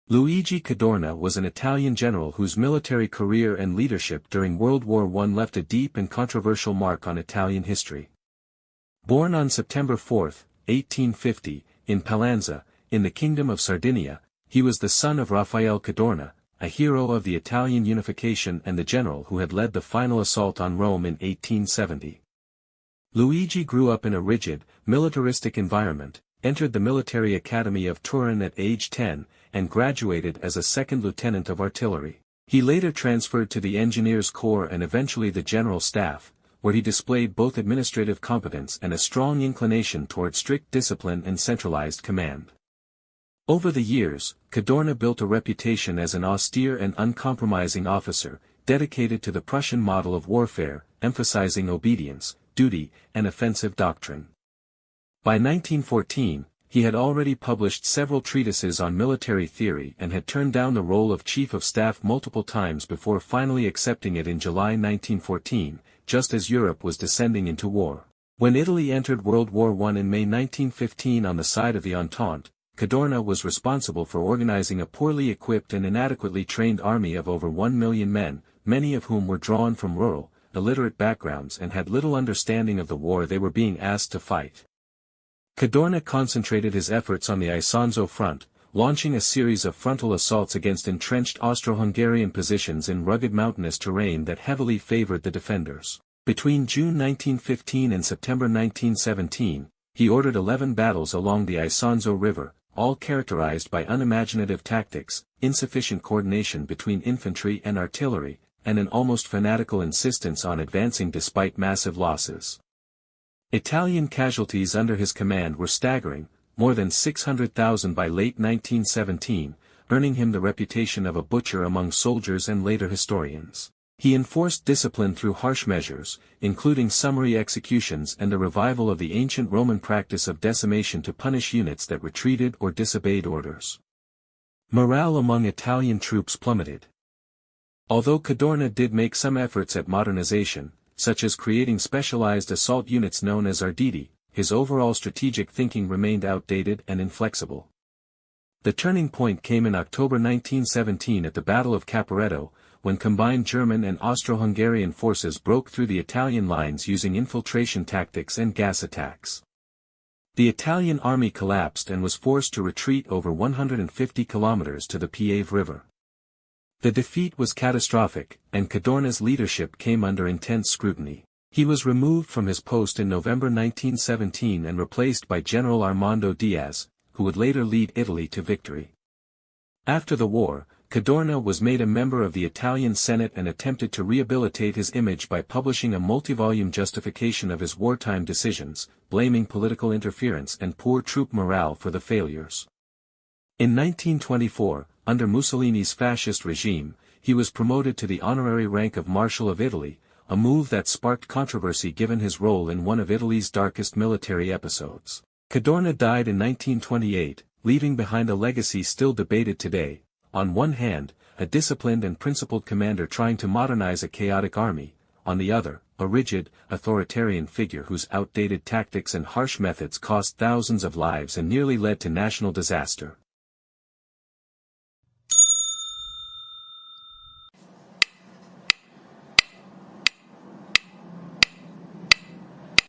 Luigi Cadorna was an Italian general whose military career and leadership during World War I left a deep and controversial mark on Italian history. Born on September 4, 1850, in Palanza, in the Kingdom of Sardinia, he was the son of Raffaele Cadorna, a hero of the Italian unification and the general who had led the final assault on Rome in 1870. Luigi grew up in a rigid, militaristic environment, entered the military academy of Turin at age 10, and graduated as a second lieutenant of artillery. He later transferred to the Engineers Corps and eventually the General Staff, where he displayed both administrative competence and a strong inclination toward strict discipline and centralized command. Over the years, Cadorna built a reputation as an austere and uncompromising officer, dedicated to the Prussian model of warfare, emphasizing obedience, duty, and offensive doctrine. By 1914, he had already published several treatises on military theory and had turned down the role of Chief of Staff multiple times before finally accepting it in July 1914, just as Europe was descending into war. When Italy entered World War I in May 1915 on the side of the Entente, Cadorna was responsible for organizing a poorly equipped and inadequately trained army of over 1 million men, many of whom were drawn from rural, illiterate backgrounds and had little understanding of the war they were being asked to fight. Cadorna concentrated his efforts on the Isonzo front, launching a series of frontal assaults against entrenched Austro-Hungarian positions in rugged mountainous terrain that heavily favored the defenders. Between June 1915 and September 1917, he ordered 11 battles along the Isonzo River, all characterized by unimaginative tactics, insufficient coordination between infantry and artillery, and an almost fanatical insistence on advancing despite massive losses. Italian casualties under his command were staggering, more than 600,000 by late 1917, earning him the reputation of a butcher among soldiers and later historians. He enforced discipline through harsh measures, including summary executions and the revival of the ancient Roman practice of decimation to punish units that retreated or disobeyed orders. Morale among Italian troops plummeted. Although Cadorna did make some efforts at modernization, such as creating specialized assault units known as arditi, his overall strategic thinking remained outdated and inflexible. The turning point came in October 1917 at the Battle of Caporetto, when combined German and Austro-Hungarian forces broke through the Italian lines using infiltration tactics and gas attacks. The Italian army collapsed and was forced to retreat over 150 kilometers to the Piave River. The defeat was catastrophic, and Cadorna's leadership came under intense scrutiny. He was removed from his post in November 1917 and replaced by General Armando Diaz, who would later lead Italy to victory. After the war, Cadorna was made a member of the Italian Senate and attempted to rehabilitate his image by publishing a multi-volume justification of his wartime decisions, blaming political interference and poor troop morale for the failures. In 1924, under Mussolini's fascist regime, he was promoted to the honorary rank of Marshal of Italy, a move that sparked controversy given his role in one of Italy's darkest military episodes. Cadorna died in 1928, leaving behind a legacy still debated today. On one hand, a disciplined and principled commander trying to modernize a chaotic army, on the other, a rigid, authoritarian figure whose outdated tactics and harsh methods cost thousands of lives and nearly led to national disaster.